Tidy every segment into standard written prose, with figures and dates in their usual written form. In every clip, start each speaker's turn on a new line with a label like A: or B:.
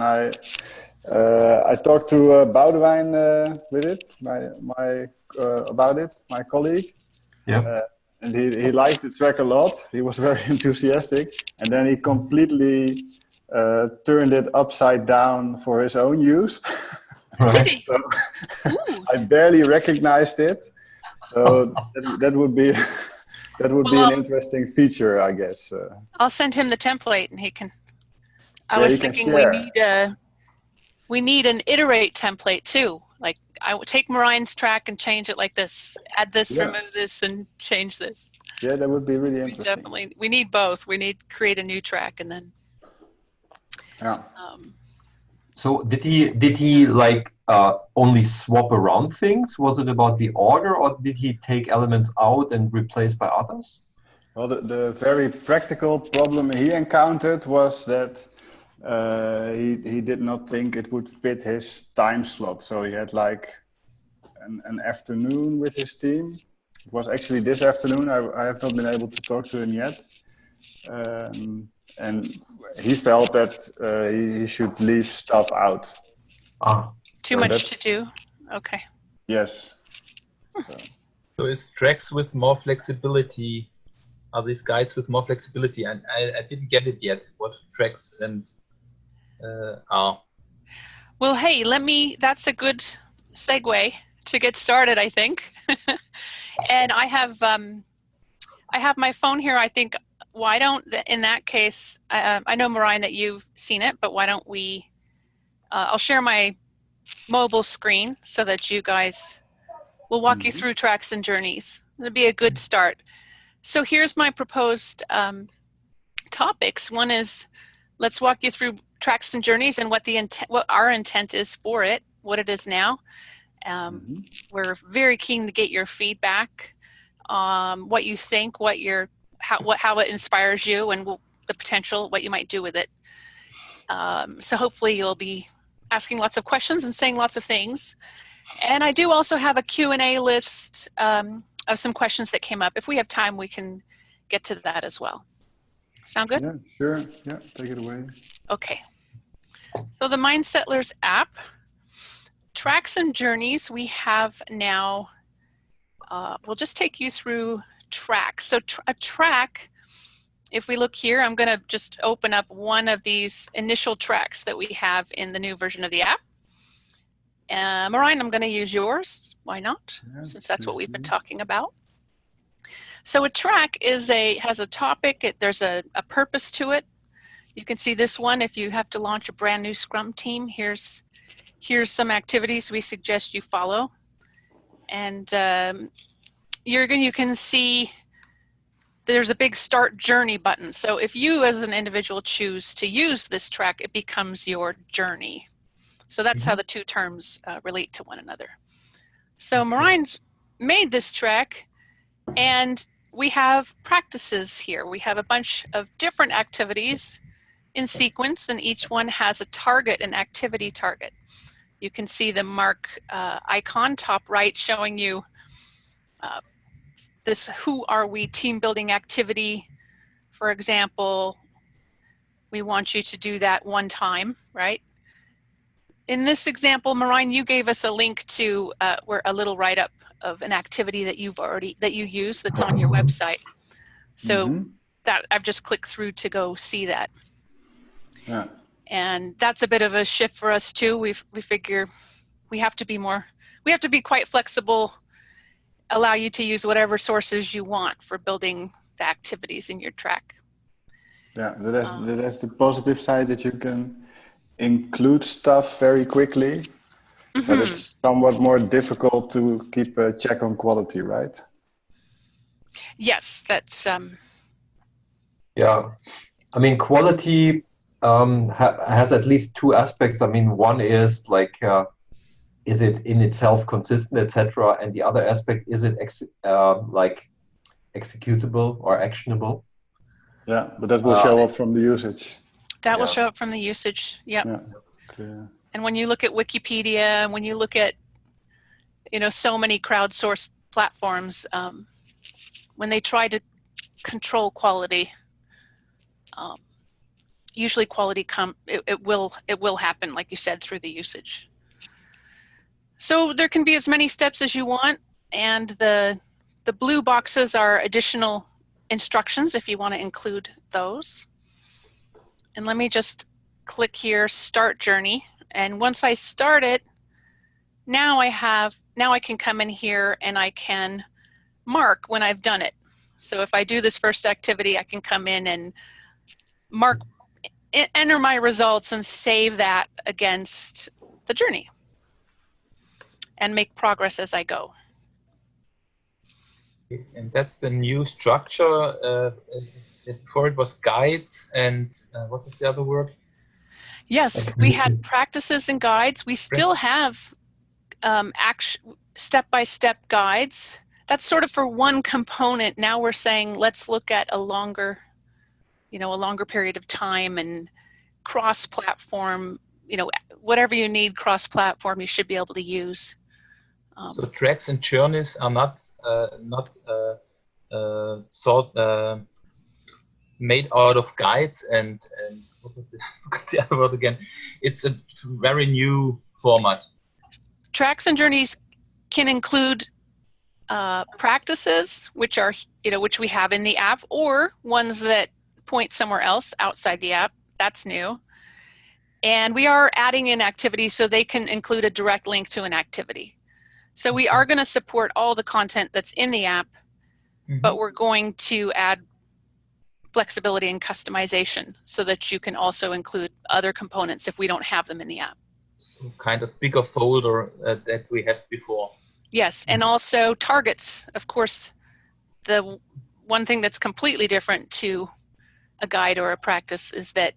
A: and I talked to Boudewijn with it, about it, my colleague.
B: Yeah.
A: And he liked the track a lot. He was very enthusiastic, and then he completely turned it upside down for his own use.
C: Did he?
A: So I barely recognized it. So that would be an interesting feature, I guess.
C: I'll send him the template, and he can. I
A: Yeah,
C: was
A: he can
C: thinking
A: share.
C: we need an iterate template too. Like I would take Marijn's track and change it like this, add this, remove this, and change this.
A: Yeah, that would be really interesting.
C: We need both. We need to create a new track and then.
A: Yeah.
B: So did he like only swap around things? Was it about the order, or did he take elements out and replace by others?
A: Well, the very practical problem he encountered was that he did not think it would fit his time slot. So he had like an afternoon with his team. It was actually this afternoon. I have not been able to talk to him yet. And he felt that he should leave stuff out.
C: Too much to do? Okay.
A: Yes.
D: So is tracks with more flexibility, are these guides with more flexibility? And I didn't get it yet, what tracks and are.
C: Well, hey, that's a good segue to get started, I think. And I have my phone here. I think, why don't, in that case, I know, Marijn, that you've seen it, but why don't we, I'll share my mobile screen so that you guys will walk you through tracks and journeys. It'll be a good start. So here's my proposed topics. One is, let's walk you through tracks and journeys and what our intent is for it, what it is now. We're very keen to get your feedback, what you think, how it inspires you, and the potential, what you might do with it. So hopefully you'll be asking lots of questions and saying lots of things. And I do also have a Q&A list of some questions that came up. If we have time, we can get to that as well. Sound good?
A: Yeah, sure. Yeah, take it away.
C: Okay. So the Mindsettlers app, tracks and journeys, we have now, we'll just take you through tracks. So a track, if we look here, I'm going to just open up one of these initial tracks that we have in the new version of the app. Marijn, I'm going to use yours. Why not? Yeah, since that's what we've been talking about. So a track has a topic. There's a purpose to it. You can see this one if you have to launch a brand new Scrum team. Here's some activities we suggest you follow. And Jürgen, you can see there's a big Start Journey button. So if you as an individual choose to use this track, it becomes your journey. So that's how the two terms relate to one another. So Marijn's made this track, and we have practices here. We have a bunch of different activities in sequence, and each one has a target, an activity target. You can see the mark icon top right showing you this Who Are We team building activity. For example, we want you to do that one time, right? In this example, Marijn, you gave us a link to where a little write-up of an activity that you use that's on your website. So that I've just clicked through to go see that.
A: Yeah.
C: And that's a bit of a shift for us too. We figure we have to be quite flexible, allow you to use whatever sources you want for building the activities in your track.
A: Yeah, that's the positive side, that you can include stuff very quickly, but it's somewhat more difficult to keep a check on quality, right?
C: Yes, that's
B: yeah. I mean, quality has at least two aspects. I mean, one is like, is it in itself consistent, etc., and the other aspect, is it like executable or actionable?
A: Yeah, but that will show up from the usage.
C: That will show up from the usage. Yep.
A: Yeah. Clear.
C: And when you look at Wikipedia, and when you look at, so many crowdsourced platforms, when they try to control quality, usually quality it will happen, like you said, through the usage. So there can be as many steps as you want, and the blue boxes are additional instructions if you want to include those. And let me just click here, Start Journey. And once I start it, now I can come in here and I can mark when I've done it. So if I do this first activity, I can come in and enter my results and save that against the journey and make progress as I go.
D: And that's the new structure. Before it was guides and what was the other word?
C: Yes, we had practices and guides. We still have step-by-step guides. That's sort of for one component. Now we're saying let's look at a longer period of time and cross-platform. Whatever you need cross-platform, you should be able to use.
D: So tracks and journeys are not made out of guides and what was the other word again? It's a very new format.
C: Tracks and journeys can include practices, which we have in the app, or ones that point somewhere else outside the app. That's new. And we are adding in activities so they can include a direct link to an activity. So we are going to support all the content that's in the app, but we're going to add flexibility and customization so that you can also include other components if we don't have them in the app.
D: Some kind of bigger folder that we had before.
C: Yes, and also targets. Of course, the one thing that's completely different to a guide or a practice is that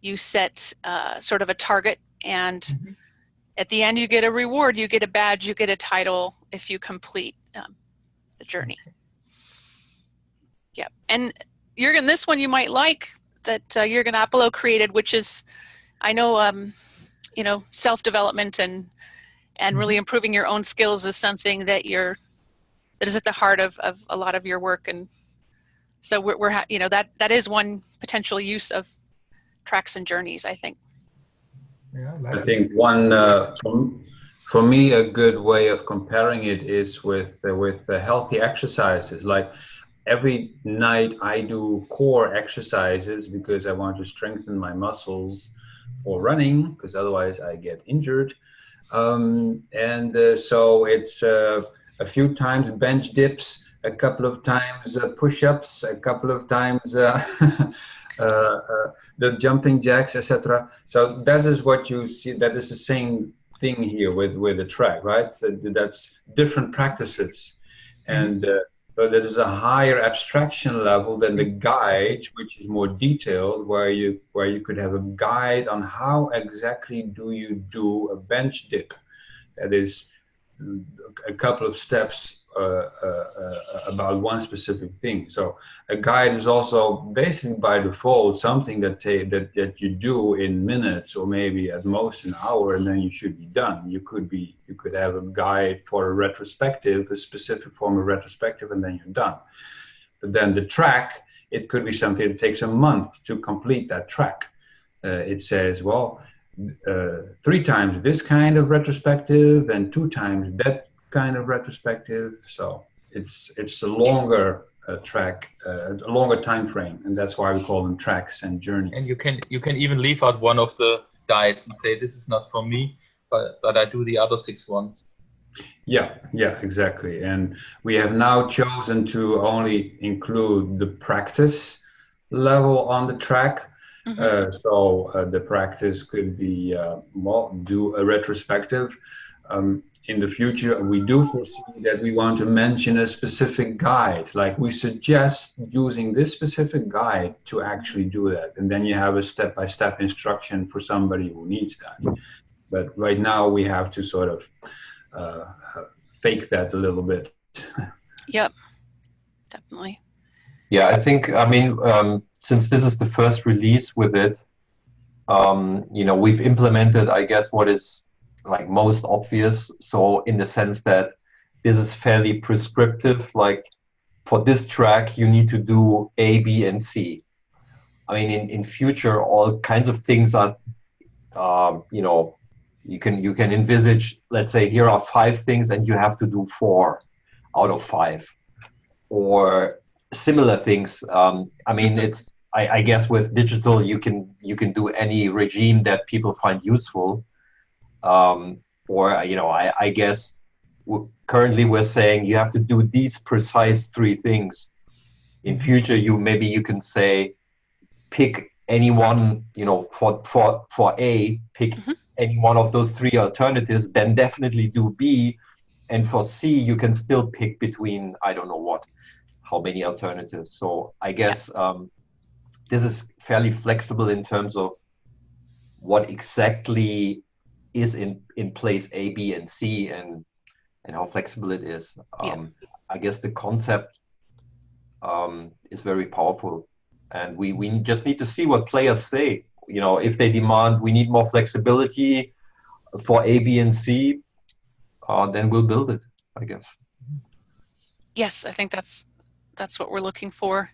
C: you set sort of a target, and at the end you get a reward, you get a badge, you get a title if you complete the journey. Yeah, and Jürgen, this one you might like that Jürgen Apollo created, which is, I know, self-development and really improving your own skills is something that is at the heart of a lot of your work, and so that is one potential use of tracks and journeys, I think.
D: Yeah,
E: I think one for me a good way of comparing it is with healthy exercises. Like every night I do core exercises because I want to strengthen my muscles for running, because otherwise I get injured. So it's a few times bench dips, a couple of times push-ups, a couple of times the jumping jacks, etc. So that is what you see. That is the same thing here with the track, right? That's different practices, and so there is a higher abstraction level than the guide, which is more detailed, where you could have a guide on how exactly do you do a bench dip. That is a couple of steps about one specific thing. So a guide is also basically by default something that you do in minutes or maybe at most an hour, and then you should be done. You could have a guide for a retrospective, a specific form of retrospective, and then you're done. But then the track, it could be something that takes a month to complete that track. It says, well, 3 times this kind of retrospective and 2 times that kind of retrospective. So it's a longer track, a longer time frame, and that's why we call them tracks and journeys.
D: And you can even leave out one of the guides and say this is not for me, but I do the other 6 ones.
E: Yeah, exactly. And we have now chosen to only include the practice level on the track. So the practice could be do a retrospective. In the future, we do foresee that we want to mention a specific guide. Like we suggest using this specific guide to actually do that. And then you have a step-by-step instruction for somebody who needs that. But right now we have to sort of fake that a little bit.
C: Yep, definitely.
B: Yeah, I think, since this is the first release with it, we've implemented, I guess, what is like most obvious. So in the sense that this is fairly prescriptive, like for this track, you need to do A, B, and C. I mean, in future, all kinds of things are, you know, you can envisage, let's say, here are 5 things and you have to do 4 out of 5, or similar things. I mean, it's, I guess with digital, you can do any regime that people find useful. Or, you know, I guess currently we're saying you have to do these precise 3 things. In future, maybe you can say, pick any one, you know, for A, pick any one of those 3 alternatives, then definitely do B. And for C, you can still pick between, I don't know how many alternatives. So I guess this is fairly flexible in terms of what exactly is in place A, B, and C, and how flexible it is. I guess the concept is very powerful, and we just need to see what players say. You know, if they demand we need more flexibility for A, B, and C, then we'll build it, I guess.
C: Yes, I think that's what we're looking for.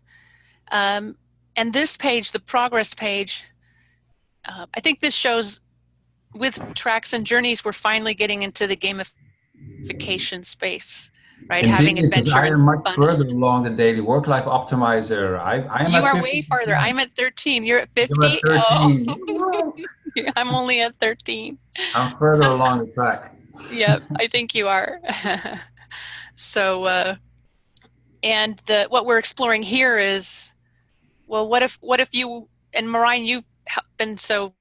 C: And this page, the progress page, I think this shows with tracks and journeys, we're finally getting into the gamification space, right?
E: Indeed,
C: Having adventure
E: I am
C: and
E: much
C: fun.
E: further along the daily work-life optimizer. I am
C: You
E: at
C: are
E: 50%.
C: way farther. I'm at 13. You're at 50?
E: You're at 13.
C: Oh. I'm only at 13.
E: I'm further along the track.
C: Yep, I think you are. So, and what we're exploring here is, well, what if you, and Marijn, you've been so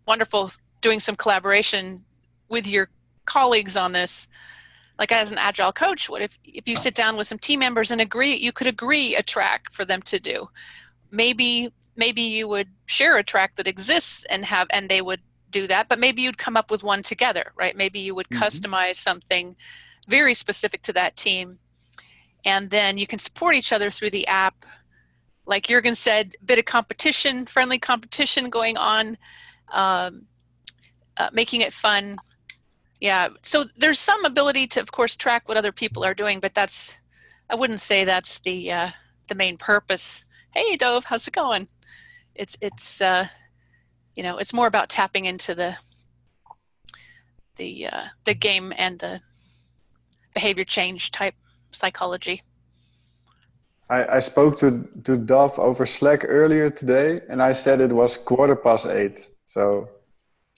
C: wonderful doing some collaboration with your colleagues on this. Like as an agile coach, what if you sit down with some team members and you could agree a track for them to do? Maybe you would share a track that exists and they would do that, but maybe you'd come up with one together, right? Maybe you would customize something very specific to that team, and then you can support each other through the app. Like Jürgen said, a bit of competition, friendly competition going on, making it fun. Yeah, so there's some ability to, of course, track what other people are doing, but I wouldn't say that's the main purpose. Hey, Dove, how's it going? It's you know, it's more about tapping into the game and the behavior change type psychology.
A: I spoke to Dove over Slack earlier today, and I said it was 8:15. So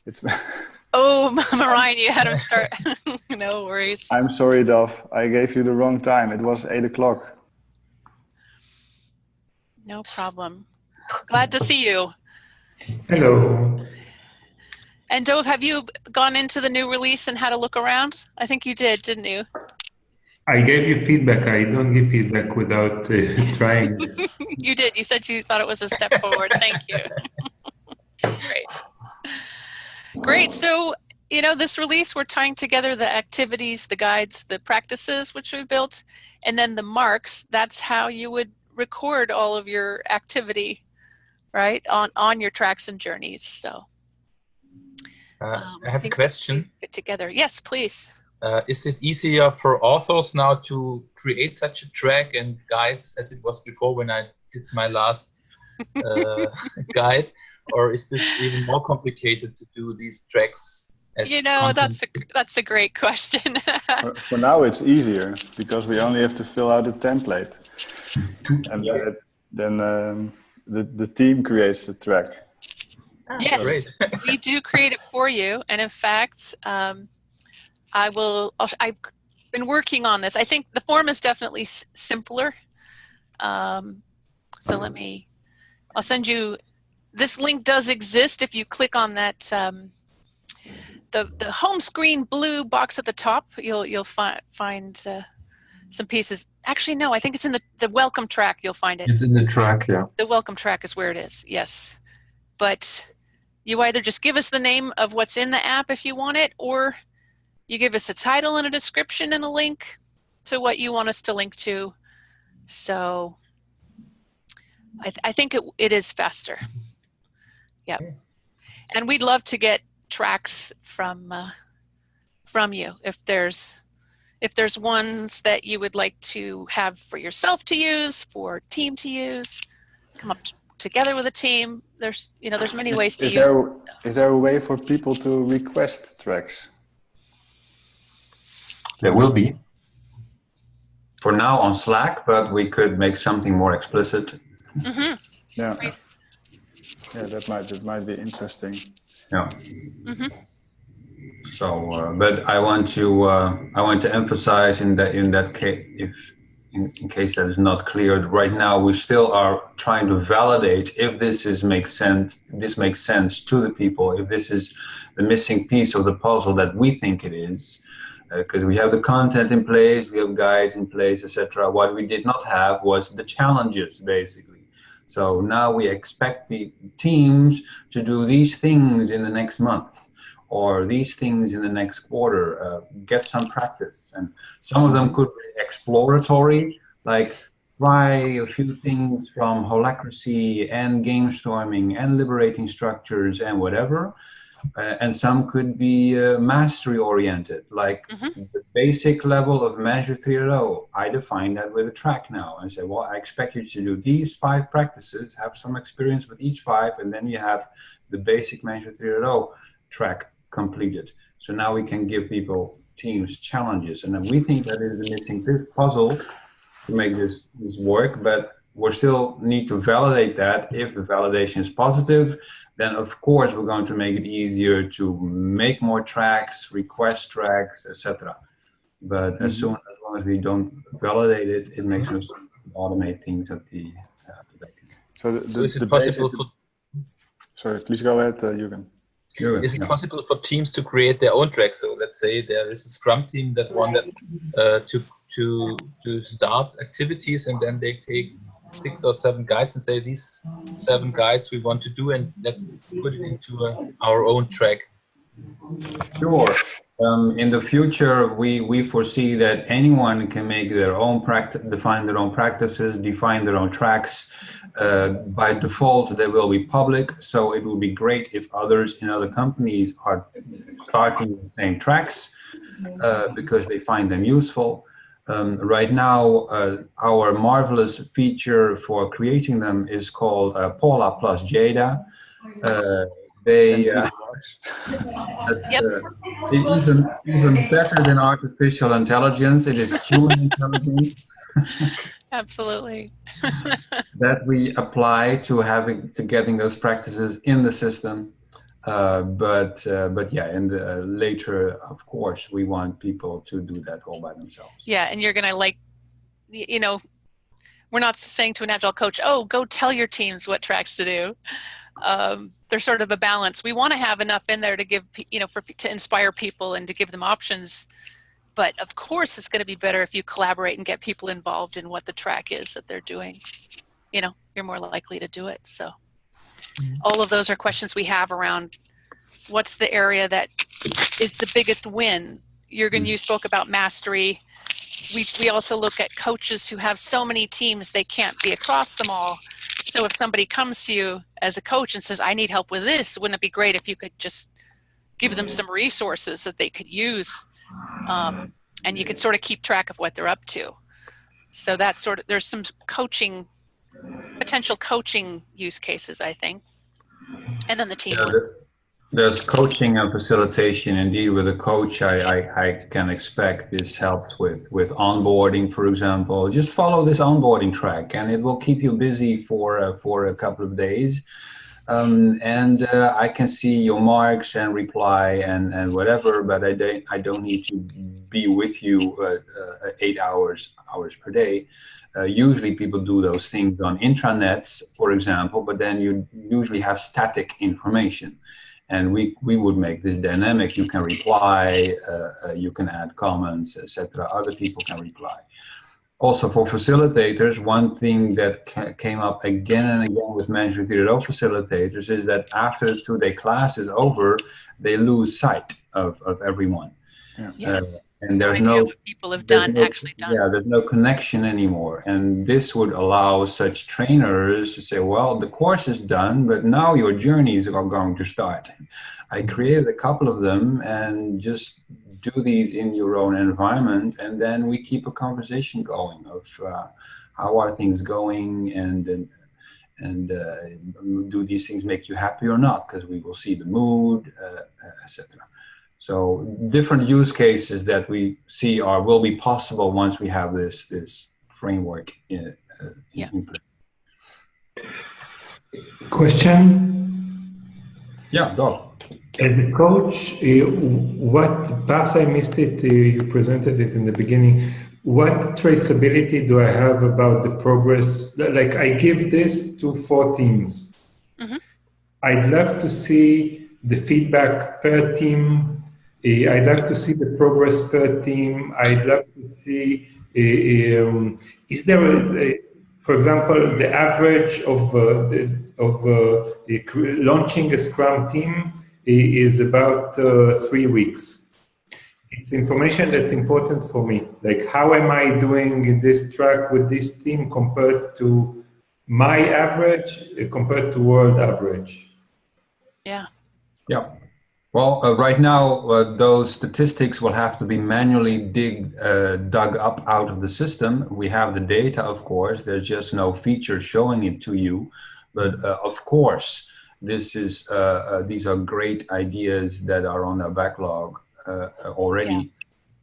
A: it's.
C: Oh, Marijn, you had him start. No worries.
A: I'm sorry, Dove. I gave you the wrong time. It was 8 o'clock.
C: No problem. Glad to see you.
F: Hello.
C: And Dove, have you gone into the new release and had a look around? I think you did, didn't you?
F: I gave you feedback. I don't give feedback without trying.
C: You did. You said you thought it was a step forward. Thank you. Great. So, you know, this release, we're tying together the activities, the guides, the practices, which we built, and then the marks. That's how you would record all of your activity, right, on your tracks and journeys. So
D: I have a question.
C: Fit together. Yes, please.
D: Is it easier for authors now to create such a track and guides as it was before when I did my last guide? Or is this even more complicated to do these tracks?
C: You know, that's a great question.
A: For now, it's easier because we only have to fill out a template, and then the team creates the track.
C: Yes,
D: great.
C: We do create it for you, and in fact, I've been working on this. I think the form is definitely simpler. So I'll send you. This link does exist if you click on that the home screen blue box at the top. You'll find some pieces. Actually, no, I think it's in the welcome track. You'll find it.
B: It's in the track, yeah.
C: The welcome track is where it is. Yes, but you either just give us the name of what's in the app if you want it, or you give us a title and a description and a link to what you want us to link to. So I think it is faster. Yeah, and we'd love to get tracks from you if there's ones that you would like to have for yourself to use, for team to use. Come together with a team. There's many ways to use.
A: Is there a way for people to request tracks?
B: There will be.
E: For now on Slack, but we could make something more explicit.
C: Mm-hmm.
A: Yeah.
C: Right.
A: Yeah, that might be interesting.
E: Yeah.
C: Mm-hmm.
E: So, but I want to emphasize in that case, if in case that is not clear, right now we still are trying to validate if this makes sense to the people, if this is the missing piece of the puzzle that we think it is. Because we have the content in place, we have guides in place, etc. What we did not have was the challenges, basically. So now we expect the teams to do these things in the next month, or these things in the next quarter, get some practice. And some of them could be exploratory, like try a few things from Holacracy and game storming and liberating structures and whatever. And some could be mastery oriented, like the basic level of Manager 3.0. I define that with a track now and say, well, I expect you to do these 5 practices, have some experience with each 5, and then you have the basic Manager 3.0 track completed. So now we can give teams challenges, and then we think that is the missing puzzle to make this work, but we still need to validate that. If the validation is positive, then of course we're going to make it easier to make more tracks, request tracks, etc. But as long as we don't validate it, it makes us automate things at the back.
D: So is it possible for...
A: Sorry, please go ahead, Jürgen.
D: Is it possible for teams to create their own tracks? So let's say there is a Scrum team that wants to start activities, and then they take 6 or 7 guides and say these 7 guides we want to do, and let's put it into our own track.
E: Sure. In the future, we foresee that anyone can make their own define their own practices, define their own tracks. By default, they will be public, so it would be great if others in other companies are starting the same tracks because they find them useful. Right now, our marvelous feature for creating them is called Paula plus Jada. It's even better than artificial intelligence. It is human intelligence.
C: Absolutely.
E: That we apply to getting those practices in the system. But yeah, and later, of course, we want people to do that all by themselves.
C: Yeah, and you're gonna we're not saying to an agile coach, oh, go tell your teams what tracks to do. There's sort of a balance. We want to have enough in there to give, to inspire people and to give them options. But of course, it's going to be better if you collaborate and get people involved in what the track is that they're doing. You're more likely to do it. So all of those are questions we have around what's the area that is the biggest win. Jürgen, you spoke about mastery. We also look at coaches who have so many teams, they can't be across them all. So if somebody comes to you as a coach and says, I need help with this, wouldn't it be great if you could just give them some resources that they could use, and you could sort of keep track of what they're up to. So that's there's some potential coaching use cases, I think. And then the team ones.
E: There's coaching and facilitation. Indeed, with a coach, I can expect this helps with onboarding, for example. Just follow this onboarding track, and it will keep you busy for a couple of days. I can see your marks and reply and whatever, but I don't need to be with you 8 hours per day. Usually people do those things on intranets, for example, but then you usually have static information. And we would make this dynamic. You can reply, you can add comments, etc. Other people can reply. Also for facilitators, one thing that came up again and again with Manager 3.0 facilitators is that after the 2-day class is over, they lose sight of everyone.
C: Yeah.
E: And there's
C: no idea what people have actually done.
E: Yeah, there's no connection anymore. And this would allow such trainers to say, well, the course is done, but now your journeys are going to start. I created a couple of them, and just do these in your own environment, and then we keep a conversation going of how are things going, do these things make you happy or not? Because we will see the mood, etc. So different use cases that we see will be possible once we have this framework in place.
F: Question?
E: Yeah, go.
F: As a coach, perhaps I missed it, you presented it in the beginning. What traceability do I have about the progress? Like I give this to 4 teams. Mm-hmm. I'd love to see the feedback per team. I'd like to see the progress per team. I'd love to see, is there, for example, the average of launching a Scrum team is about 3 weeks. It's information that's important for me. Like, how am I doing in this track with this team compared to my average, compared to world average?
C: Yeah.
E: Yeah. Well, right now, those statistics will have to be manually dug up out of the system. We have the data, of course. There's just no feature showing it to you. But of course, these are great ideas that are on our backlog already.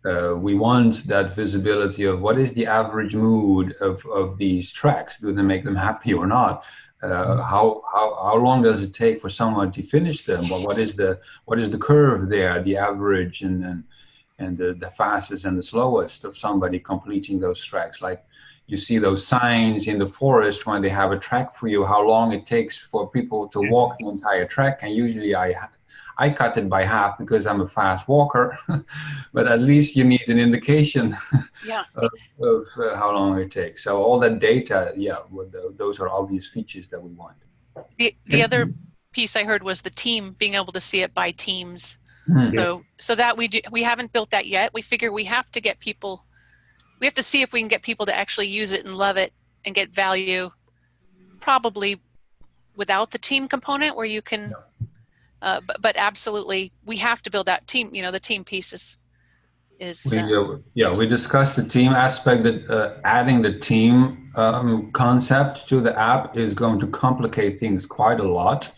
E: Yeah. We want that visibility of what is the average mood of these tracks. Do they make them happy or not? How long does it take for someone to finish them? Well, what is the curve there, the average and the fastest and the slowest of somebody completing those tracks? Like you see those signs in the forest when they have a track for you, how long it takes for people to walk the entire track. And usually I cut it by half because I'm a fast walker, but at least you need an indication of how long it takes. So all that data, those are obvious features that we want.
C: The other piece I heard was the team, being able to see it by teams. Mm-hmm. So that we haven't built that yet. We figure we have to get people, we have to see if we can get people to actually use it and love it and get value, probably without the team component where you can... But absolutely, we have to build that team. The team piece is.
E: We discussed the team aspect. That adding the team concept to the app is going to complicate things quite a lot,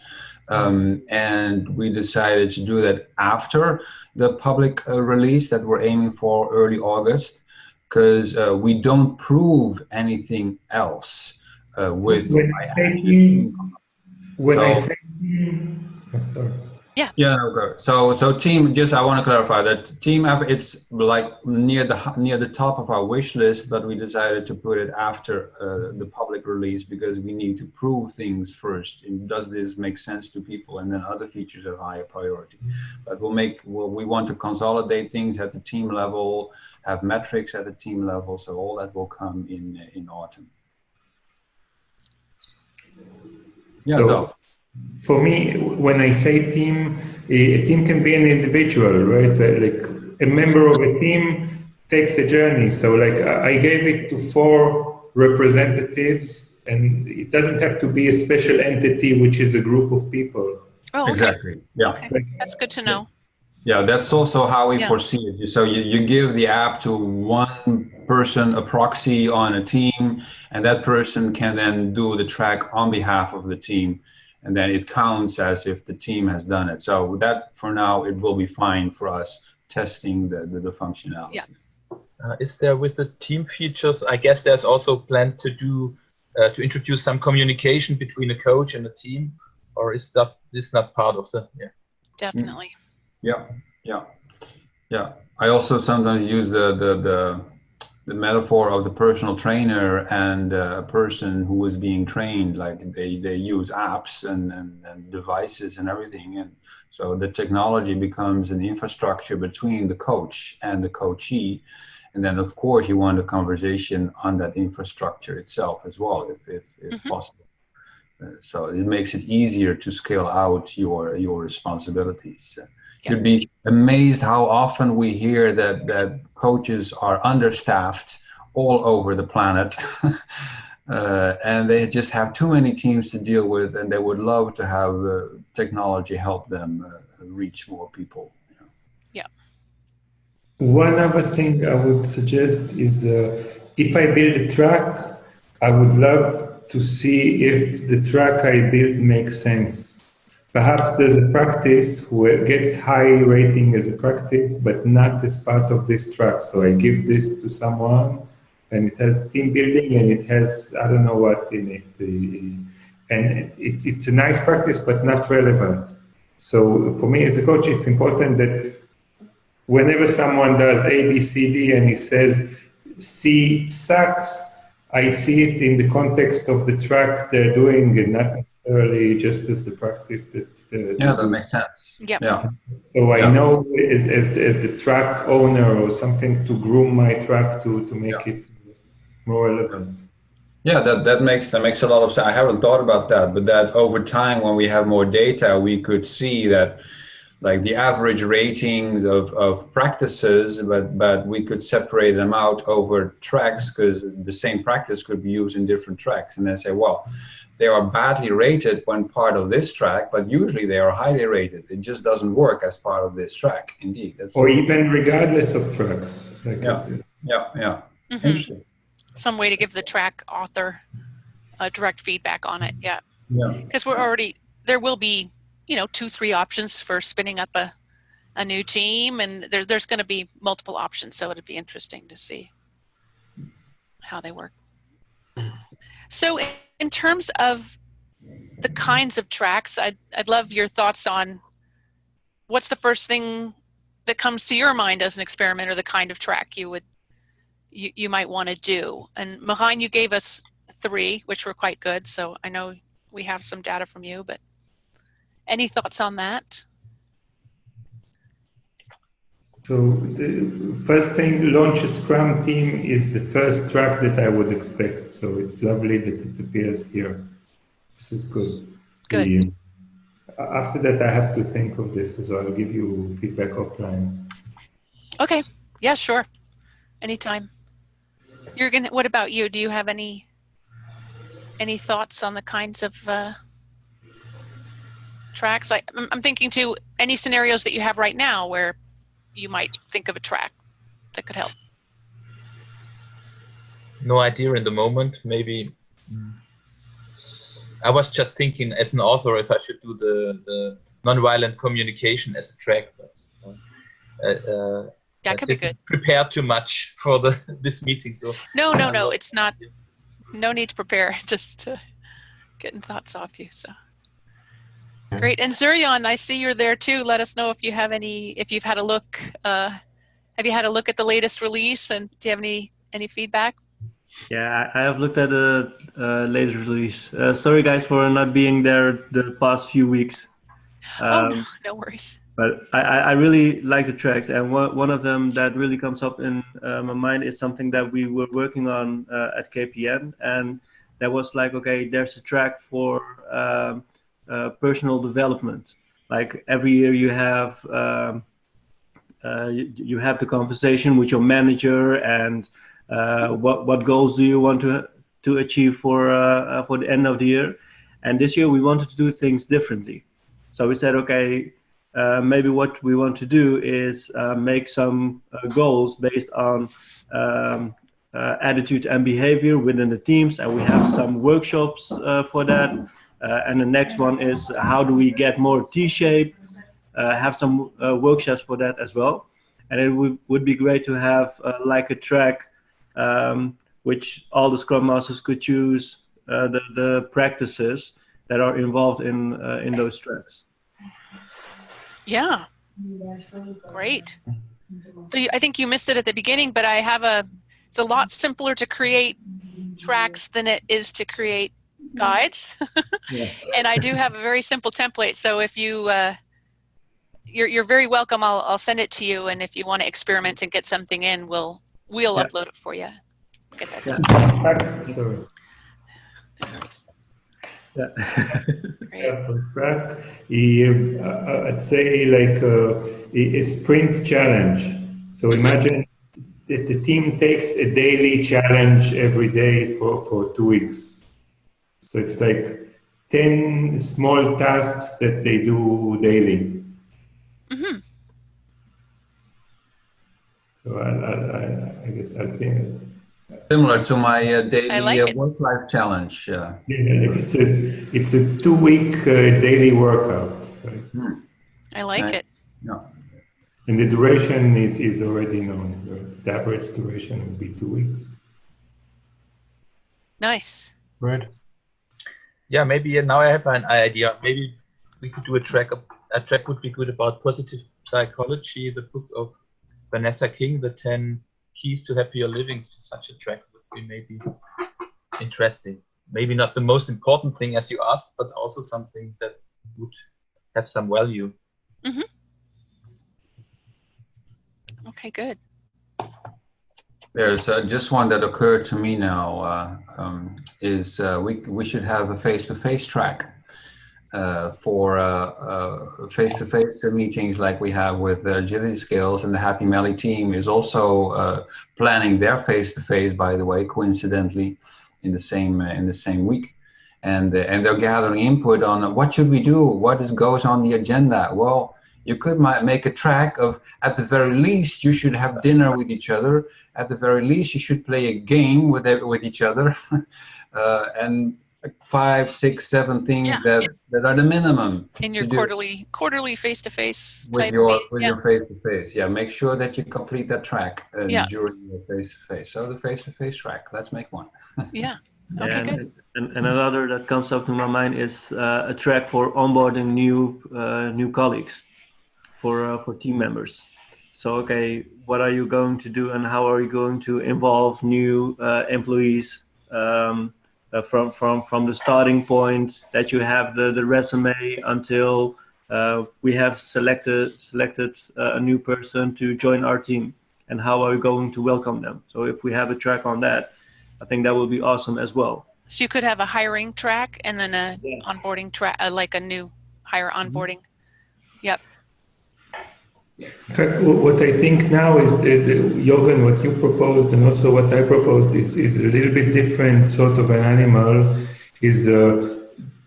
E: and we decided to do that after the public release that we're aiming for early August, because we don't prove anything else with.
F: Sorry.
C: Yeah.
E: Yeah. Okay. So team. Just I want to clarify that team app. It's like near the top of our wish list, but we decided to put it after the public release because we need to prove things first. And does this make sense to people? And then other features are higher priority. But we want to consolidate things at the team level, have metrics at the team level. So all that will come in autumn. Yeah.
F: For me, when I say team, a team can be an individual, right? Like a member of a team takes a journey. So like I gave it to 4 representatives, and it doesn't have to be a special entity, which is a group of people.
C: Oh, okay.
E: Exactly. Yeah.
C: Okay. That's good to know.
E: Yeah, that's also how we foresee it. So you give the app to one person, a proxy on a team, and that person can then do the track on behalf of the team. And then it counts as if the team has done it. So that, for now, it will be fine for us testing the functionality.
C: Yeah.
D: Is there with the team features? I guess there's also planned to do to introduce some communication between a coach and a team, or is this not part of the? Yeah.
C: Definitely.
E: Yeah. I also sometimes use the metaphor of the personal trainer and a person who is being trained. Like they use apps and devices and everything, and so the technology becomes an infrastructure between the coach and the coachee, and then of course you want a conversation on that infrastructure itself as well, if possible. So it makes it easier to scale out your responsibilities. You'd be amazed how often we hear that coaches are understaffed all over the planet, and they just have too many teams to deal with, and they would love to have technology help them reach more people.
C: Yeah.
F: One other thing I would suggest is if I build a track, I would love to see if the track I built makes sense. Perhaps there's a practice where it gets high rating as a practice, but not as part of this track. So I give this to someone, and it has team building, and it has, I don't know what in it. And it's a nice practice, but not relevant. So for me as a coach, it's important that whenever someone does A, B, C, D, and he says C sucks, I see it in the context of the track they're doing, and not necessarily just as the practice that.
E: That makes sense.
C: Yep.
E: Yeah.
F: So I know as the track owner or something to groom my track to make it more relevant.
E: Yeah, that makes a lot of sense. I haven't thought about that, but that over time, when we have more data, we could see that, like the average ratings of practices, but we could separate them out over tracks, because the same practice could be used in different tracks, and then say, well, they are badly rated when part of this track, but usually they are highly rated. It just doesn't work as part of this track. Indeed,
F: or even regardless of tracks. Like
E: yeah.
C: Mm-hmm. Some way to give the track author direct feedback on it. Yeah. Because there will be 2-3 options for spinning up a new team, and there's going to be multiple options, so it'd be interesting to see how they work. So in terms of the kinds of tracks, I'd love your thoughts on what's the first thing that comes to your mind as an experiment, or the kind of track you might want to do. And Marijn, you gave us 3, which were quite good, so I know we have some data from you, but any thoughts on that?
F: So the first thing, launch a Scrum team is the first track that I would expect. So it's lovely that it appears here. This is good.
C: Good.
F: After that, I have to think of this, so I'll give you feedback offline.
C: Okay. Yeah, sure. Anytime. Jürgen, what about you? Do you have any thoughts on the kinds of tracks? I'm thinking to any scenarios that you have right now where you might think of a track that could help.
D: No idea in the moment. Maybe I was just thinking as an author if I should do the nonviolent communication as a track, but
C: that could be good.
D: Prepare too much for this meeting, so
C: no, it's not. No need to prepare. Just getting thoughts off you. So great. And Zurion, I see you're there too. Let us know if you have if you've had a look. Have you had a look at the latest release, and do you have any feedback?
G: Yeah, I have looked at the latest release. Sorry guys for not being there the past few weeks.
C: No worries.
G: But I really like the tracks, and one of them that really comes up in my mind is something that we were working on at KPN, and that was like, okay, there's a track for personal development. Like every year you have the conversation with your manager, and what goals do you want to achieve for the end of the year. And this year we wanted to do things differently. So we said, okay, maybe what we want to do is make some goals based on attitude and behavior within the teams, and we have some workshops for that. And the next one is how do we get more T-shape, have some workshops for that as well. And it would be great to have like a track which all the Scrum Masters could choose the practices that are involved in those tracks.
C: Yeah, great. So I think you missed it at the beginning, but it's a lot simpler to create tracks than it is to create guides.
G: Yeah.
C: And I do have a very simple template. So if you're very welcome, I'll send it to you. And if you want to experiment and get something in, we'll upload it for you. Get that done.
F: Sorry.
C: Nice.
G: Yeah.
F: Track, I'd say like a sprint challenge. So imagine that the team takes a daily challenge every day for 2 weeks. So it's like 10 small tasks that they do daily.
C: Mm-hmm.
F: So I guess I think
E: Similar to my daily
C: I like it.
E: work-life challenge.
F: Yeah, like it's a 2 week daily workout, right?
C: I like it.
E: Yeah.
F: And the duration is already known. Right? The average duration would be 2 weeks.
C: Nice.
B: Right.
D: Yeah, maybe now I have an idea. Maybe we could do a track. A track would be good about positive psychology, the book of Vanessa King, The 10 Keys to Happier Living. Such a track would be maybe interesting. Maybe not the most important thing as you asked, but also something that would have some value.
C: Mm-hmm. Okay, good.
E: There's just one that occurred to me now. Is we should have a face-to-face track for face-to-face meetings like we have with Agility Skills, and the Happy Melly team is also planning their face-to-face, by the way, coincidentally, in the same week, and they're gathering input on what should we do, what goes on the agenda. Well, you could make a track of, at the very least, you should have dinner with each other. At the very least, you should play a game with each other, and 5, 6, 7 things that are the minimum.
C: In your quarterly face-to-face
E: with
C: type
E: your face-to-face. Yeah, make sure that you complete that track during your face-to-face. So the face-to-face track, let's make one.
C: Yeah. Okay, good.
G: And another that comes up to my mind is a track for onboarding new colleagues, for team members. So, okay, what are you going to do, and how are you going to involve new employees from the starting point that you have the resume until we have selected a new person to join our team, and how are we going to welcome them? So if we have a track on that, I think that would be awesome as well.
C: So you could have a hiring track and then a onboarding track, like a new hire onboarding. Yep.
F: In fact, what I think now is that Jürgen, what you proposed and also what I proposed is a little bit different sort of an animal. Is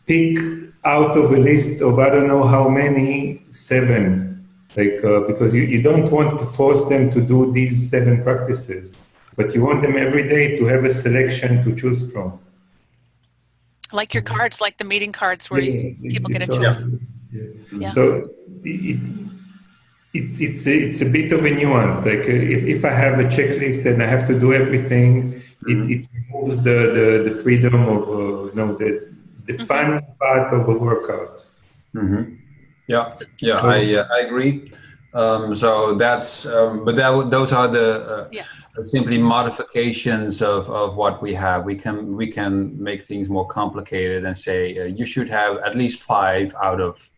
F: pick out of a list of I don't know how many, 7, like because you don't want to force them to do these 7 practices, but you want them every day to have a selection to choose from.
C: Like your cards, like the meeting cards where people get a choice.
F: Yeah. So it's a bit of a nuance. Like if I have a checklist and I have to do everything, it removes the freedom of the fun part of a workout.
E: Mm-hmm. Yeah, I agree. So that's but those are the simply modifications of what we have. We can make things more complicated and say you should have at least 5 out of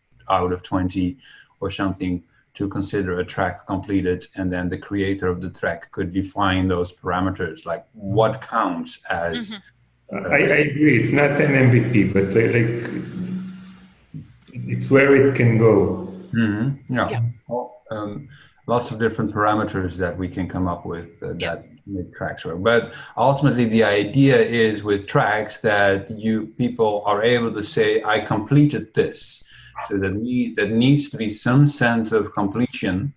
E: 20 or something to consider a track completed, and then the creator of the track could define those parameters, like what counts as.
F: I agree. It's not an MVP, but it's where it can go.
E: Mm-hmm. Yeah. Lots of different parameters that we can come up with that make tracks work. But ultimately, the idea is with tracks that people are able to say, "I completed this." So that needs to be some sense of completion.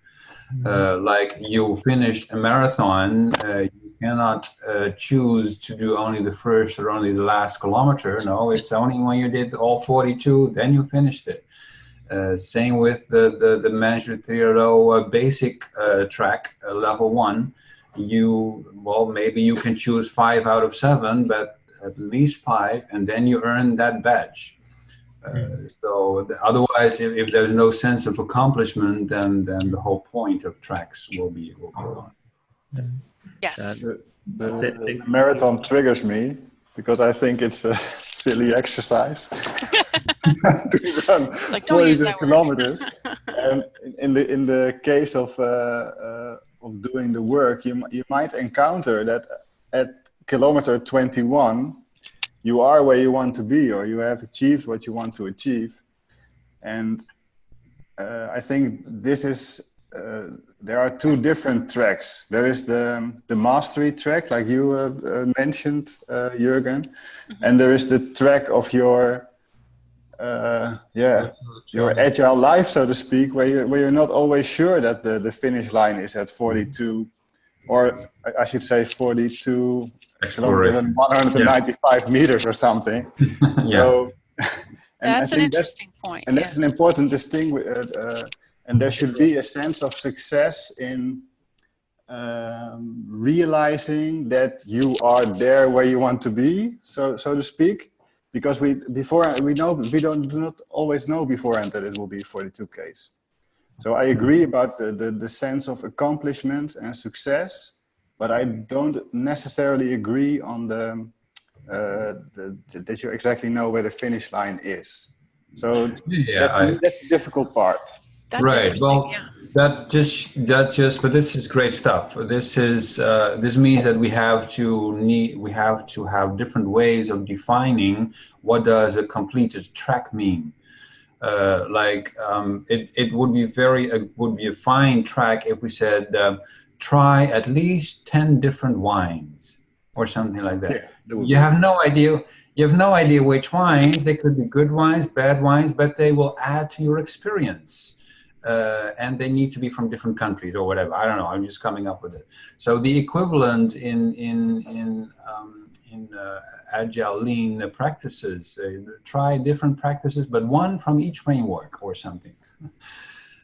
E: Like you finished a marathon, you cannot choose to do only the first or only the last kilometer. No, it's only when you did all 42, then you finished it. Same with the Management 3.0 basic track, level 1. Maybe you can choose 5 out of 7, but at least 5, and then you earn that badge. Otherwise, if there's no sense of accomplishment, then the whole point of tracks will be gone.
C: Yes.
A: The marathon triggers me because I think it's a silly exercise to run
C: like, don't use that
A: kilometers. And in the case of doing the work, you might encounter that at kilometer 21. You are where you want to be, or you have achieved what you want to achieve. And I think this is, there are 2 different tracks. There is the mastery track, like you mentioned, Jürgen, and there is the track of your agile life, so to speak, where you're not always sure that the finish line is at 42 or I should say 42 kilometers
E: Exploration.
A: and 195 meters or something. So, and
C: That's an interesting point.
A: And that's an important distinction. And there should be a sense of success in realizing that you are there where you want to be, so to speak. Because we do not always know beforehand that it will be 42 Ks. So I agree about the sense of accomplishment and success, but I don't necessarily agree on that you exactly know where the finish line is. So that's the difficult part.
C: That's
E: right. Well,
C: yeah.
E: that just. But this is great stuff. This means that we have to have different ways of defining what does a completed track mean. It would be a fine track if we said try at least 10 different wines or something like that.
A: Yeah,
E: you have no idea. You have no idea which wines. They could be good wines, bad wines, but they will add to your experience. And they need to be from different countries or whatever. I don't know. I'm just coming up with it. So the equivalent in agile lean practices, try different practices, but one from each framework or something.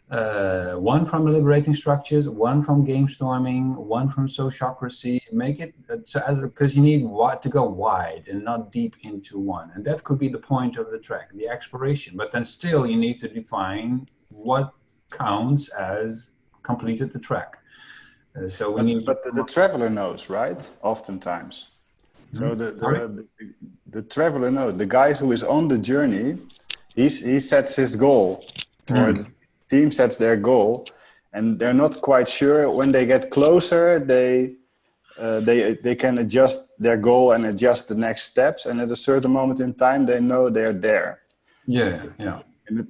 E: One from liberating structures, one from game storming, one from sociocracy. Make it because you need to go wide and not deep into one, and that could be the point of the track, the exploration. But then still, you need to define what counts as completed the track. So we need.
A: But the traveler knows, right? Oftentimes. So the traveler knows. The guy who is on the journey, he sets his goal, or the team sets their goal, and they're not quite sure. When they get closer, they can adjust their goal and adjust the next steps. And at a certain moment in time, they know they're there.
E: Yeah.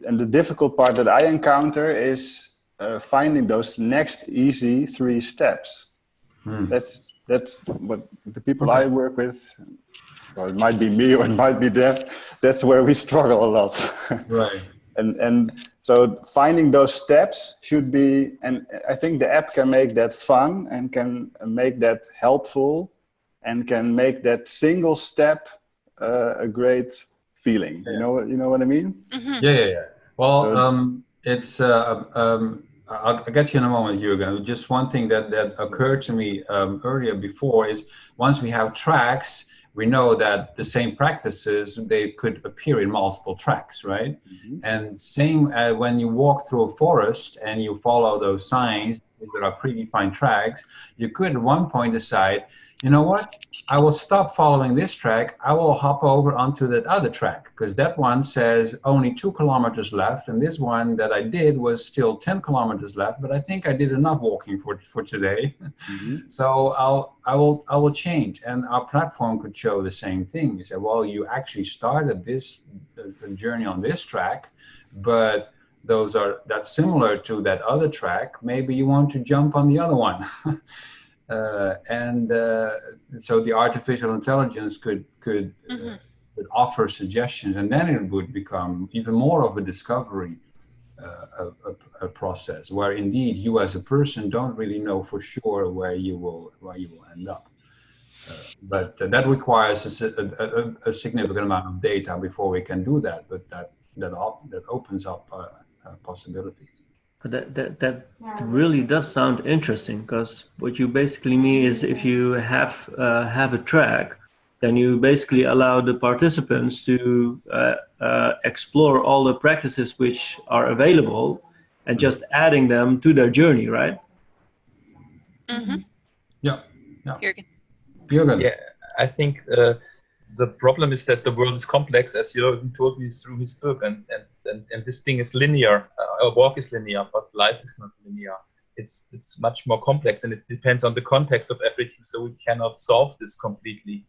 A: And the difficult part that I encounter is finding those next easy 3 steps. That's what the people I work with, well, it might be me or it might be them, that's where we struggle a lot.
E: Right.
A: And so finding those steps should be, and I think the app can make that fun and can make that helpful and can make that single step a great feeling. You know what I mean?
C: Mm-hmm.
E: Yeah. Well, it's I'll get you in a moment, Jürgen. Just one thing that occurred to me earlier before is once we have tracks, we know that the same practices, they could appear in multiple tracks, right? Mm-hmm. And same when you walk through a forest and you follow those signs, there are predefined tracks, you could at one point decide, you know what, I will stop following this track, I will hop over onto that other track, because that one says only 2 kilometers left, and this one that I did was still 10 kilometers left, but I think I did enough walking for today. Mm-hmm. So I will change, and our platform could show the same thing. You say, well, you actually started this journey on this track, but that's similar to that other track. Maybe you want to jump on the other one. So the artificial intelligence could offer suggestions, and then it would become even more of a discovery a process where indeed you as a person don't really know for sure where you will end up. But that requires a significant amount of data before we can do that. But that opens up possibilities.
G: That really does sound interesting, because what you basically mean is if you have a track, then you basically allow the participants to explore all the practices which are available and just adding them to their journey, right?
C: Mm-hmm.
E: Yeah.
C: Jürgen.
D: Yeah, I think the problem is that the world is complex, as Jürgen told me through his book, and this thing is linear. A walk is linear, but life is not linear. It's much more complex, and it depends on the context of everything. So we cannot solve this completely.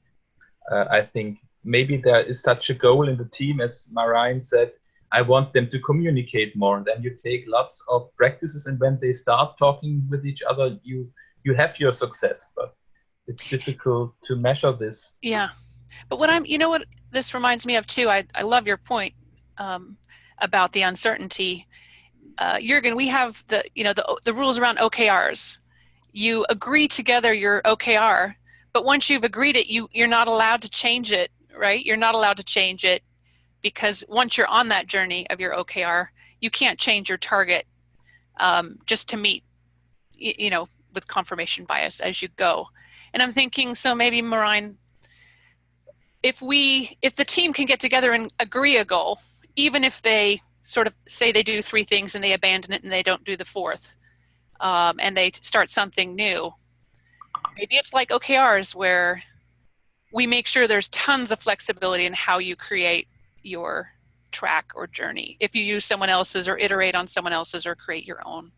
D: I think maybe there is such a goal in the team, as Marijn said. I want them to communicate more. And then you take lots of practices, and when they start talking with each other, you have your success. But it's difficult to measure this.
C: Yeah. But what this reminds me of too, I love your point about the uncertainty. Jürgen, we have the rules around OKRs. you agree together your OKR, but once you've agreed it, you're not allowed to change it, right? You're not allowed to change it because once you're on that journey of your OKR, you can't change your target just to meet, with confirmation bias as you go. And I'm thinking, so maybe Marijn, if the team can get together and agree a goal, even if they sort of say they do 3 things and they abandon it and they don't do the 4th, and they start something new, maybe it's like OKRs where we make sure there's tons of flexibility in how you create your track or journey. If you use someone else's or iterate on someone else's or create your own.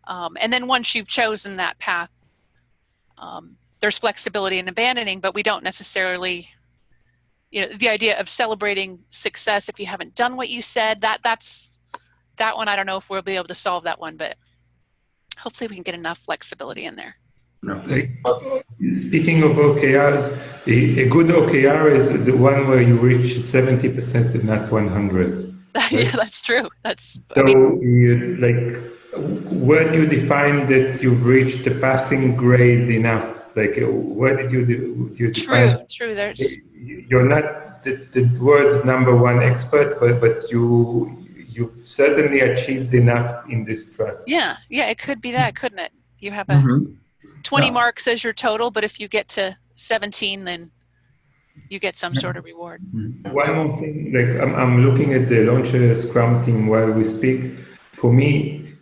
C: And then once you've chosen that path, there's flexibility in abandoning, but we don't necessarily, the idea of celebrating success if you haven't done what you said, that one, I don't know if we'll be able to solve that one, but hopefully we can get enough flexibility in there.
F: Speaking of OKRs, a good OKR is the one where you reach 70% and not 100. Right?
C: Yeah, that's true.
F: So, where do you define that you've reached the passing grade enough? Where did you define?
C: True.
F: You're not the world's number one expert, but you've certainly achieved enough in this track.
C: Yeah, it could be that, couldn't it? You have a 20 marks as your total, but if you get to 17, then you get some sort of reward.
F: One more thing, I'm looking at the Launcher Scrum team while we speak. For me,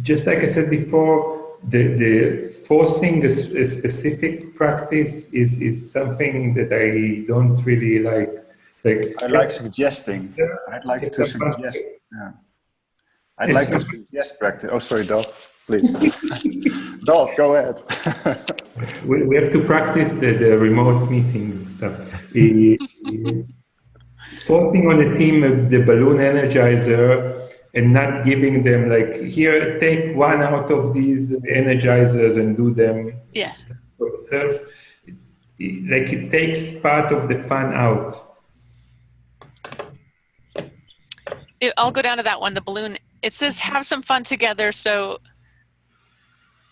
F: just like I said before, the forcing a specific practice is something that I don't really like.
A: I like suggesting. I'd like to suggest. Yeah. I'd like to suggest practice. Oh, sorry, Dolph. Please. Dolph, go ahead.
F: we have to practice the remote meeting stuff. Forcing on the team the balloon energizer and not giving them here, take one out of these energizers and do them for yourself. It takes part of the fun out.
C: I'll go down to that one, the balloon. It says have some fun together,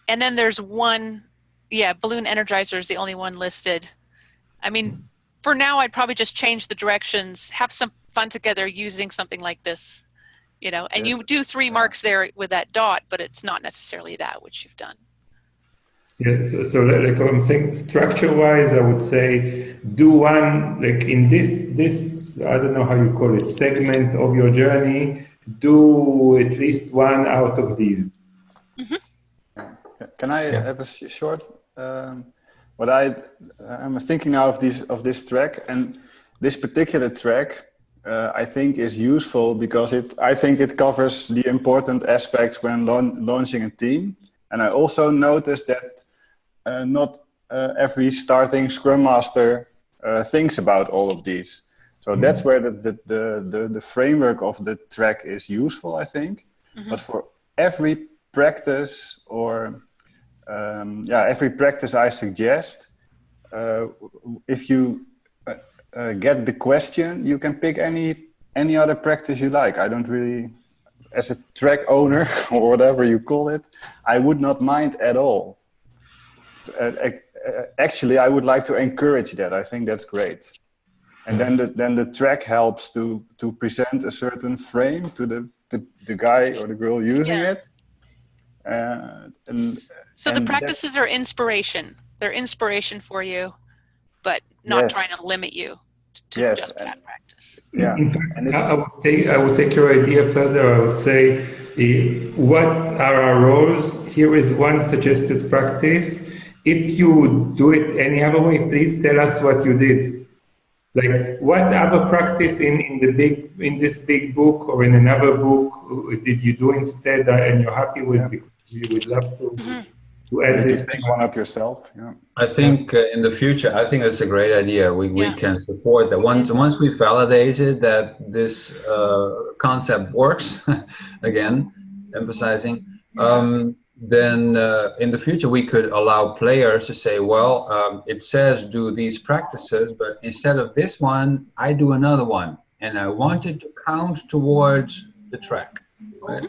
C: and then there's one, balloon energizer is the only one listed. I mean, for now, I'd probably just change the directions, have some fun together using something like this, and you do 3 marks there with that dot, but it's not necessarily that which you've done.
F: Yeah, so like I'm saying, structure-wise, I would say do one, in this, I don't know how you call it, segment of your journey, do at least one out of these.
C: Mm-hmm.
A: Can I have a short? What I'm thinking now of this track, and this particular track, I think is useful because I think it covers the important aspects when launching a team, and I also noticed that not every starting Scrum Master thinks about all of these. So that's where the framework of the track is useful, I think. Mm-hmm. But for every practice or every practice I suggest, if you get the question, you can pick any other practice you like. I don't really, as a track owner or whatever you call it, I would not mind at all. Actually, I would like to encourage that. I think that's great. And then the track helps to present a certain frame to the guy or the girl using it.
C: So the practices are inspiration. They're inspiration for you, but not trying to limit you to just that practice.
A: Yeah.
F: I would take your idea further. I would say, what are our roles? Here is one suggested practice. If you do it any other way, please tell us what you did. What other practice in this big book or in another book did you do instead and you're happy with? Because we would love to add this.
A: Pick one up yourself. Yeah.
E: I think in the future, I think that's a great idea. We can support that. Once we validated that this concept works, again, emphasizing, then in the future we could allow players to say, well, it says do these practices, but instead of this one, I do another one, and I want it to count towards the track, right?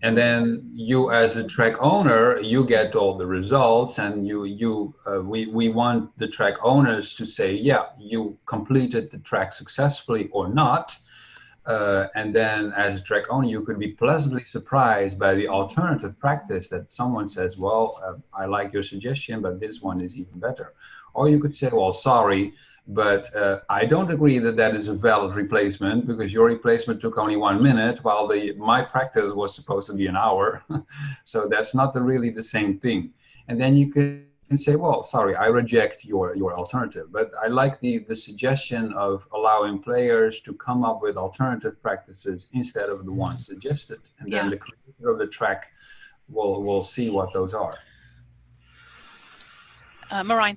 E: And then you, as a track owner, you get all the results, and we want the track owners to say, yeah, you completed the track successfully or not. And then as a track owner, you could be pleasantly surprised by the alternative practice that someone says, well, I like your suggestion, but this one is even better. Or you could say, well, sorry, but I don't agree that that is a valid replacement, because your replacement took only 1 minute while my practice was supposed to be an hour. So that's not really the same thing. And then you can say, well, sorry, I reject your alternative. But I like the suggestion of allowing players to come up with alternative practices instead of the ones suggested. And then the creator of the track will see what those are.
C: Marijn.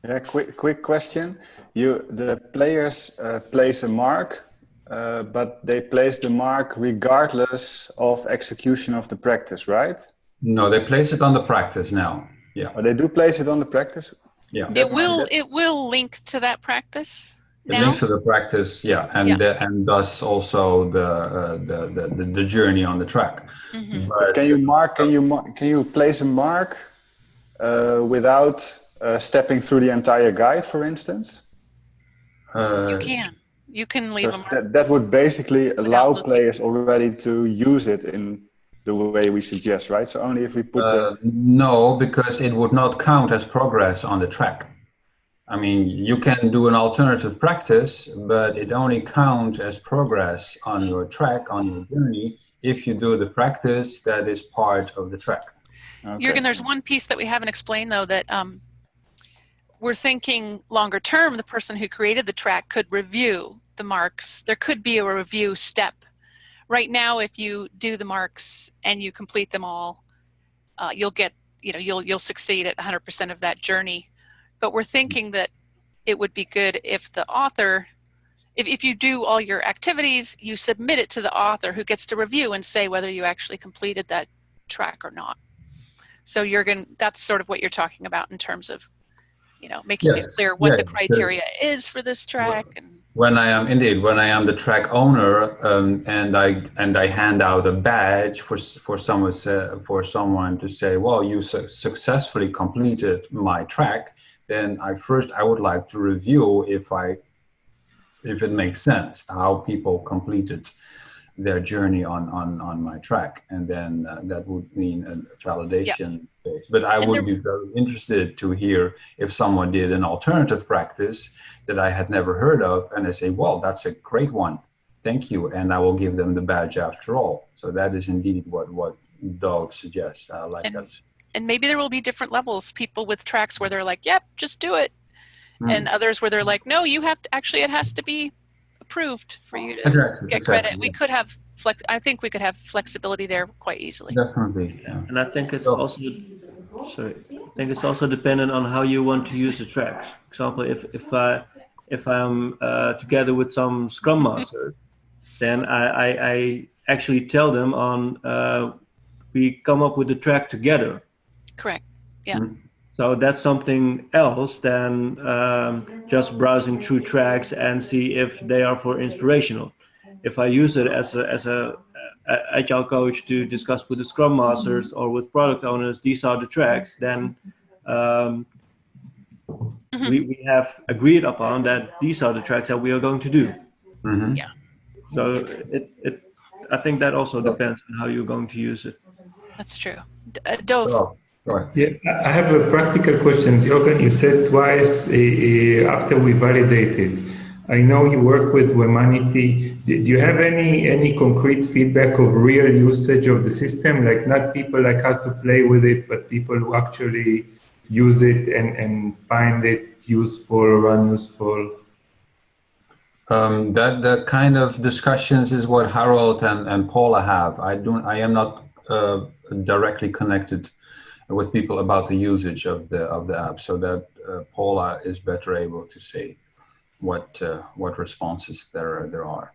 A: Yeah, quick question. The players place a mark, but they place the mark regardless of execution of the practice, right?
E: No, they place it on the practice now. Yeah.
A: Oh, they do place it on the practice?
E: Yeah.
C: It will link to that practice now?
E: It links to the practice, yeah, and and thus also the journey on the track.
C: Mm-hmm.
A: But can you place a mark without stepping through the entire guide, for instance?
C: You can leave a mark.
A: That would basically allow players already to use it in the way we suggest, right? So only if we put
E: no, because it would not count as progress on the track. I mean, you can do an alternative practice, but it only counts as progress on your track, on your journey, if you do the practice that is part of the track.
C: Okay. Jürgen, there's one piece that we haven't explained, though, that we're thinking longer term, the person who created the track could review the marks. There could be a review step. Right now, if you do the marks and you complete them all, you'll get, you'll succeed at 100% of that journey. But we're thinking that it would be good if the author, if you do all your activities, you submit it to the author who gets to review and say whether you actually completed that track or not. So Jürgen, that's sort of what you're talking about in terms of, making it clear what the criteria is for this track. And
E: when I am the track owner, and I hand out a badge for someone to say, well, you successfully completed my track, then I would like to review if it makes sense how people completed their journey on my track, and then that would mean a validation phase. But I would be very interested to hear if someone did an alternative practice that I had never heard of, and I say, well, that's a great one, thank you, and I will give them the badge after all. So that is indeed what Dove suggests. I like that.
C: And maybe there will be different levels, people with tracks where they're like, yep, just do it. And others where they're like, no, you have to, actually it has to be approved for you to get credit. We could have I think we could have flexibility there quite easily.
E: Definitely. Yeah.
G: And I think it's also dependent on how you want to use the tracks. For example, if I'm together with some Scrum Masters, then I actually tell them we come up with the track together.
C: Correct. Yeah.
E: Mm-hmm.
G: So that's something else than just browsing through tracks and see if they are for inspirational. If I use it as a agile coach to discuss with the Scrum Masters or with product owners, these are the tracks, then we have agreed upon that these are the tracks that we are going to do.
E: Mm-hmm.
C: Yeah.
G: So I think that also depends on how you're going to use it.
C: That's true. Dove.
E: Oh, right.
F: Yeah, I have a practical question. Jürgen, you said twice after we validated. I know you work with Wemanity. Do you have any concrete feedback of real usage of the system? Like not people like us who play with it, but people who actually use it and find it useful or unuseful?
E: That kind of discussions is what Harold and Paula have. I am not directly connected with people about the usage of the app, so that Paula is better able to say what responses there are.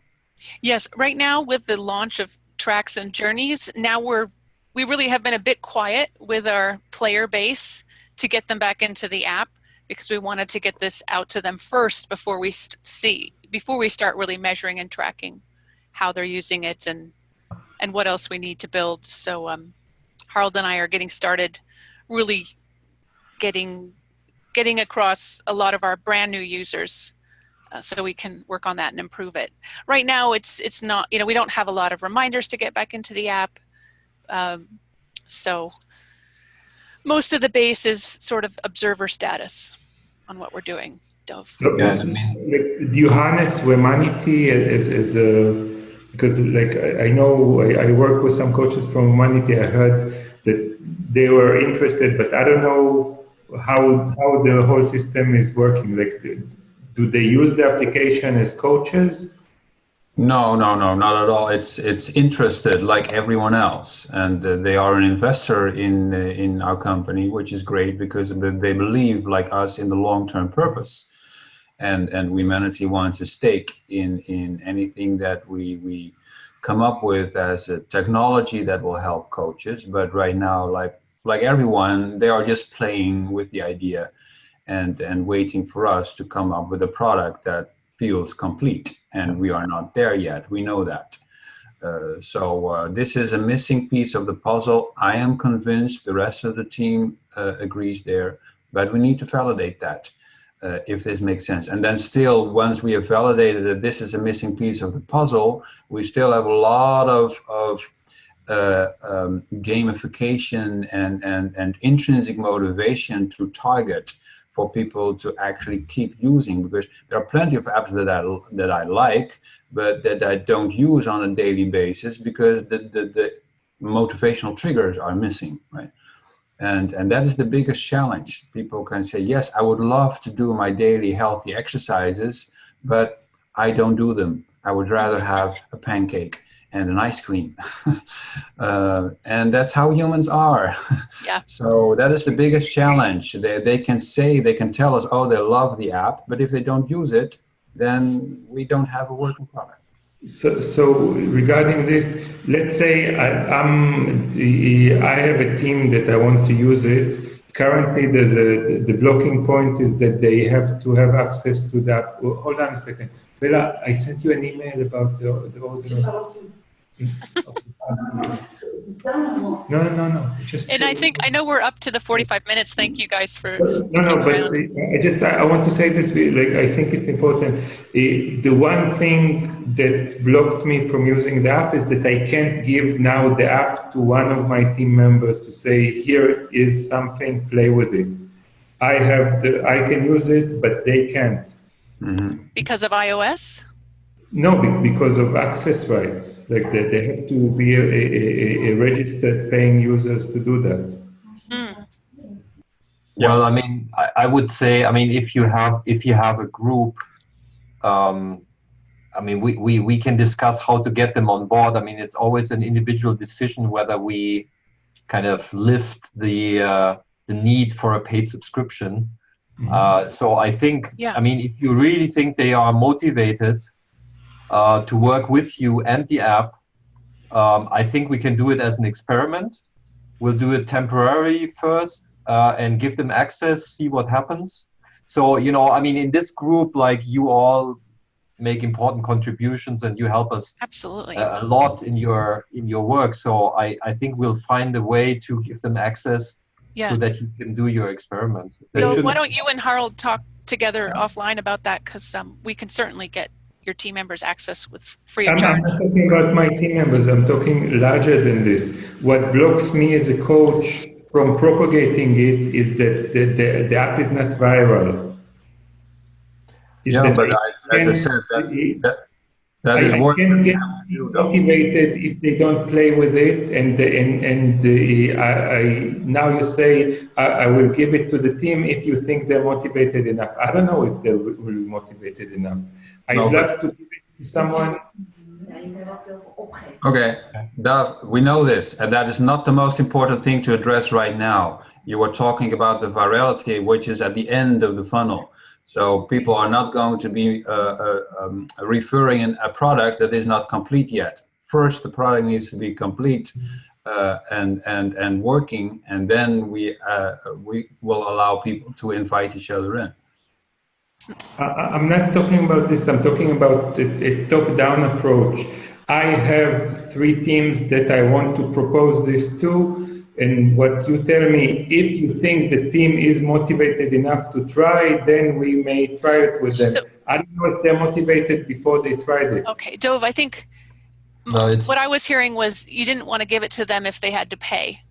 C: Yes, right now with the launch of Tracks and Journeys, now we really have been a bit quiet with our player base to get them back into the app, because we wanted to get this out to them first before we start really measuring and tracking how they're using it and and what else we need to build. So Harold and I are getting started, really getting across a lot of our brand new users, so we can work on that and improve it. Right now, it's not, we don't have a lot of reminders to get back into the app. So most of the base is sort of observer status on what we're doing. Dove.
F: So, Johannes Humanity is because like I know I work with some coaches from Humanity. I heard that they were interested, but I don't know how the whole system is working. Like, do they use the application as coaches?
E: No, not at all. It's interested like everyone else, and they are an investor in our company, which is great because they believe, like us, in the long-term purpose, and Humanity wants a stake in anything that we come up with as a technology that will help coaches. But right now, like everyone, they are just playing with the idea and waiting for us to come up with a product that feels complete, and we are not there yet. We know that. So this is a missing piece of the puzzle. I am convinced the rest of the team agrees there, but we need to validate that if this makes sense. And then still, once we have validated that this is a missing piece of the puzzle, we still have a lot of gamification and intrinsic motivation to target for people to actually keep using, because there are plenty of apps that I like, but that I don't use on a daily basis because the motivational triggers are missing, right? And that is the biggest challenge. People can say, yes, I would love to do my daily healthy exercises, but I don't do them. I would rather have a pancake and an ice cream. And that's how humans are.
C: Yeah.
E: So that is the biggest challenge. They can tell us, oh, they love the app, but if they don't use it, then we don't have a working product.
F: So regarding this, let's say I have a team that I want to use it. Currently, the blocking point is that they have to have access to that. Oh, hold on a second. Bella, I sent you an email about the order. No.
C: And I know we're up to the 45 minutes. Thank you guys for
F: but I want to say this. Like, I think it's important. The one thing that blocked me from using the app is that I can't give now the app to one of my team members to say, here is something, play with it. I can use it, but they can't.
E: Mm-hmm.
C: Because of iOS?
F: No, because of access rights. Like they have to be a registered paying users to do that.
C: Mm.
B: Well, I mean, I would say, I mean, if you have a group, I mean, we can discuss how to get them on board. I mean, it's always an individual decision whether we kind of lift the need for a paid subscription. So I think, I mean, if you really think they are motivated to work with you and the app, I think we can do it as an experiment. We'll do it temporarily first and give them access, see what happens. So, I mean, in this group, like, you all make important contributions and you help us
C: absolutely
B: a lot in your work. So I think we'll find a way to give them access so that you can do your experiment.
C: So why don't you and Harold talk together offline about that? Because we can certainly get your team members access with free of charge.
F: I'm not talking about my team members. I'm talking larger than this. What blocks me as a coach from propagating it is that the app is not viral.
E: As I said, that is what
F: I can get motivated if they don't play with it, now you say I will give it to the team if you think they're motivated enough. I don't know if they will be motivated enough. I'd love to give it to someone.
E: Okay, we know this, and that is not the most important thing to address right now. You were talking about the virality, which is at the end of the funnel. So people are not going to be referring in a product that is not complete yet. First, the product needs to be complete and working, and then we will allow people to invite each other in.
F: I'm not talking about this. I'm talking about a top-down approach. I have 3 teams that I want to propose this to, and what you tell me, if you think the team is motivated enough to try, then we may try it with them.
C: So-
F: I don't know if they're motivated before they tried it.
C: Okay, Dove, I think
B: No, it's
C: what I was hearing was you didn't want to give it to them if they had to pay,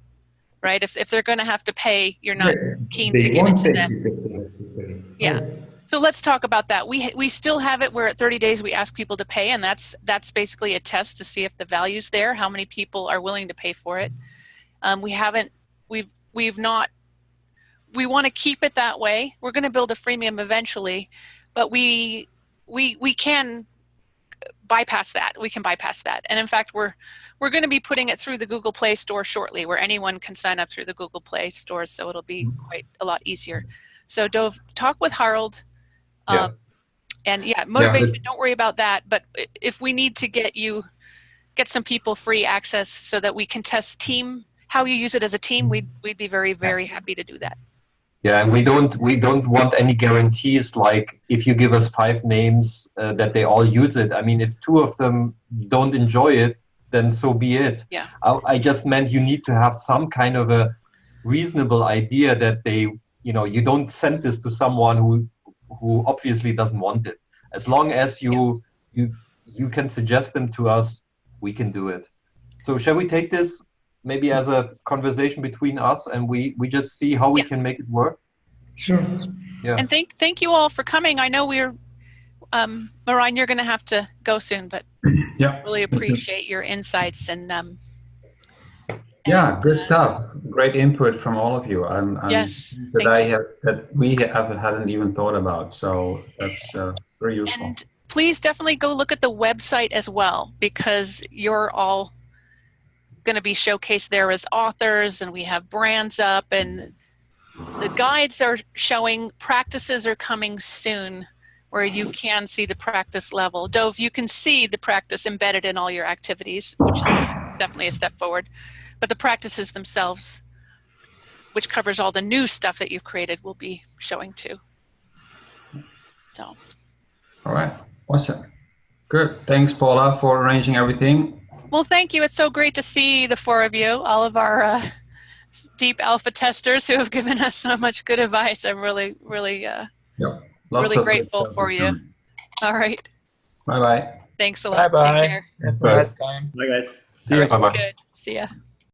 C: right? If they're going to have to pay, you're not keen
F: They
C: to give it
F: won't
C: to
F: take
C: them.
F: it if they have to pay.
C: Yeah.
F: Right.
C: So let's talk about that. We still have it where at 30 days we ask people to pay, and that's basically a test to see if the value's there, how many people are willing to pay for it. We want to keep it that way. We're going to build a freemium eventually, but we can bypass that. We can bypass that. And in fact, we're going to be putting it through the Google Play Store shortly, where anyone can sign up through the Google Play Store, so it'll be quite a lot easier. So Dove, talk with Harold.
B: Yeah.
C: And yeah, motivation,
B: but-
C: don't worry about that. But if we need to get some people free access so that we can test how you use it as a team, we'd be very, very happy to do that.
B: Yeah, and we don't want any guarantees like if you give us 5 names that they all use it. I mean, if 2 of them don't enjoy it, then so be it.
C: Yeah.
B: I just meant you need to have some kind of a reasonable idea that you don't send this to someone who obviously doesn't want it. As long as you can suggest them to us, we can do it. So shall we take this maybe as a conversation between us, and we just see how we can make it work?
F: Sure.
B: Yeah.
C: And thank you all for coming. I know we're, Marijn, you're going to have to go soon, but
E: Yeah.
C: really appreciate your insights and
E: Yeah, good stuff. Great input from all of you. I'm
C: Yes,
E: that we hadn't even thought about. So that's very useful.
C: And please definitely go look at the website as well, because you're all going to be showcased there as authors, and we have brands up, and the guides are showing practices are coming soon where you can see the practice level. Dove, you can see the practice embedded in all your activities, which is definitely a step forward. But the practices themselves, which covers all the new stuff that you've created, will be showing too. So.
E: All right. Awesome. Good. Thanks, Paula, for arranging everything.
C: Well, thank you. It's so great to see the 4 of you, all of our deep alpha testers who have given us so much good advice. I'm really, really, really grateful for you. All right.
E: Bye-bye.
C: Thanks a lot.
D: Bye-bye.
C: Take care.
D: Have a nice time.
G: Bye, guys.
C: All right,
B: Bye-bye.
C: good. See ya.